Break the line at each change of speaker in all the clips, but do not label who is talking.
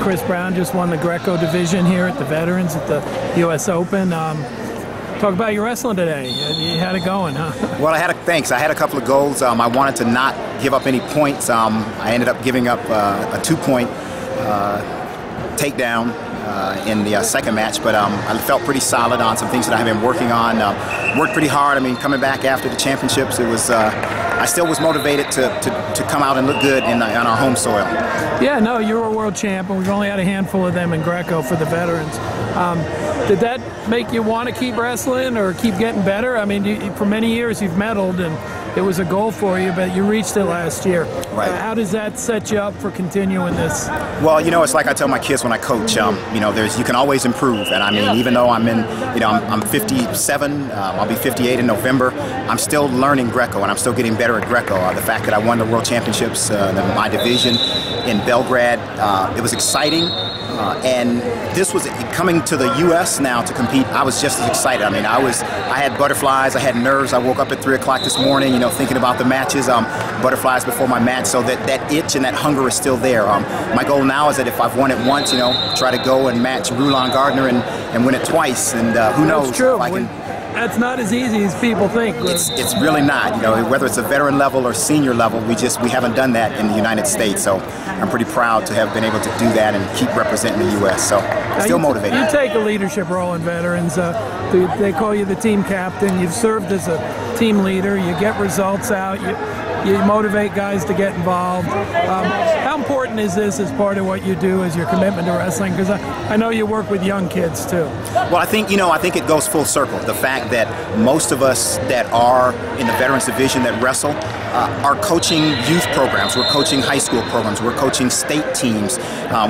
Chris Brown just won the Greco division here at the Veterans at the U.S. Open. Talk about your wrestling today. You had it going, huh?
Well, thanks. I had a couple of goals. I wanted to not give up any points. I ended up giving up a 2-point takedown in the second match, but I felt pretty solid on some things that I have been working on. Worked pretty hard. I mean, coming back after the championships, it was I still was motivated to come out and look good on our home soil.
Yeah, no, you were a world champ, and we've only had a handful of them in Greco for the veterans. Did that make you want to keep wrestling or keep getting better? I mean, for many years you've medaled, and it was a goal for you, but you reached it last year.
Right.
How does that set you up for continuing this?
Well, you know, it's like I tell my kids when I coach, you know, you can always improve. And I mean, even though I'm 57, I'll be 58 in November, I'm still learning Greco, and I'm still getting better at Greco. The fact that I won the World Championships in my division in Belgrade, it was exciting. And this was coming to the U.S. now to compete. I was just as excited. I mean, I had butterflies, I had nerves. I woke up at 3 o'clock this morning, you know, thinking about the matches, butterflies before my match. So that itch and that hunger is still there. My goal now is that if I've won it once, you know, try to go and match Rulon Gardner and win it twice. And who knows?
That's true.
If I can.
That's not as easy as people think.
It's really not. You know, whether it's a veteran level or senior level, we haven't done that in the United States. So I'm pretty proud to have been able to do that and keep representing the U.S. So still motivated.
You take a leadership role in Veterans. They call you the team captain. You've served as a team leader. You get results out. You motivate guys to get involved. How important is this as part of what you do as your commitment to wrestling? Because I know you work with young kids too.
Well, I think it goes full circle. The fact that most of us that are in the Veterans Division that wrestle are coaching youth programs. We're coaching high school programs. We're coaching state teams.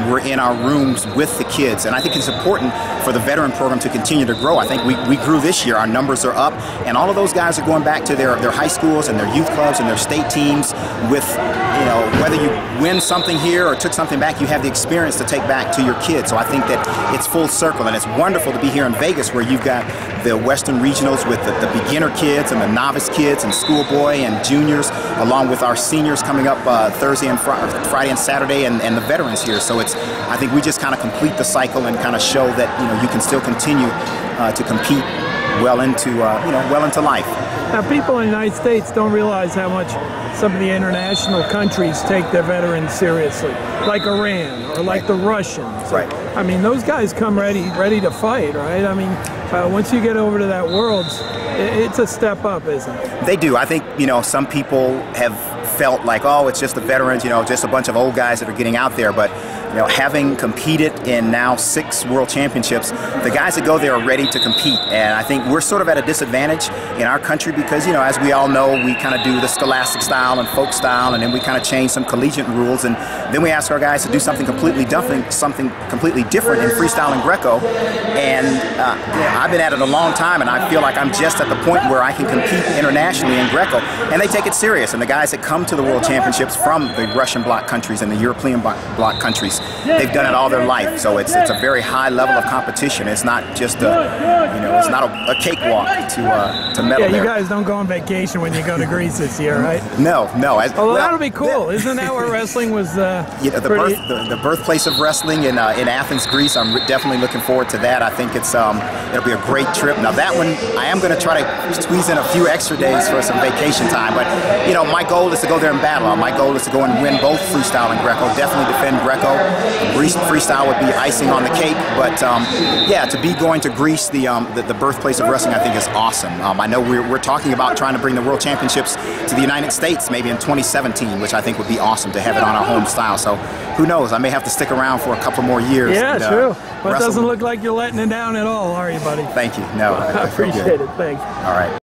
We're in our rooms with the kids. And I think it's important for the veteran program to continue to grow. I think we grew this year. Our numbers are up. And all of those guys are going back to their high schools and their youth clubs and their state teams with, you know, whether you win something here or took something back, you have the experience to take back to your kids. So I think that it's full circle, and it's wonderful to be here in Vegas where you've got the Western Regionals with the beginner kids and the novice kids and schoolboy and juniors, along with our seniors coming up Thursday and Friday and Saturday, and the veterans here. So I think we just kind of complete the cycle and kind of show that, you know, you can still continue to compete well into life.
Now, people in the United States don't realize how much some of the international countries take their veterans seriously, like Iran or like the Russians.
Right.
I mean, those guys come ready to fight, right? I mean, once you get over to that world, it's a step up, isn't it?
They do. I think, you know, some people have felt like, oh, it's just the veterans, you know, just a bunch of old guys that are getting out there. But, you know, having competed in now 6 world championships, the guys that go there are ready to compete. And I think we're sort of at a disadvantage in our country because, you know, as we all know, we kind of do the scholastic style and folk style, and then we kind of change some collegiate rules. And then we ask our guys to do something completely different in freestyle and Greco. And you know, I've been at it a long time, and I feel like I'm just at the point where I can compete internationally in Greco. And they take it serious. And the guys that come to the World Championships from the Russian bloc countries and the European bloc countries, they've done it all their life. So it's a very high level of competition. It's not just it's not a cakewalk to medal there.
Yeah, you guys don't go on vacation when you go to Greece this year, right?
No.
Well, that'll be cool. Isn't that where wrestling was?
The birthplace of wrestling in Athens, Greece. I'm definitely looking forward to that. I think it'll be a great trip. Now that one, I am going to try to squeeze in a few extra days for some vacation time. But you know, my goal is to go there and battle. My goal is to go and win both freestyle and Greco. Definitely defend Greco. Freestyle would be icing on the cake. But yeah, to be going to Greece, the birthplace of wrestling, I think is awesome. I know we're talking about trying to bring the World Championships to the United States maybe in 2017, which I think would be awesome to have it on our home style. So who knows? I may have to stick around for a couple more years.
Yeah, true. But it doesn't look like you're letting it down at all, are you, buddy?
Thank you. No,
I appreciate it. Thanks.
All right.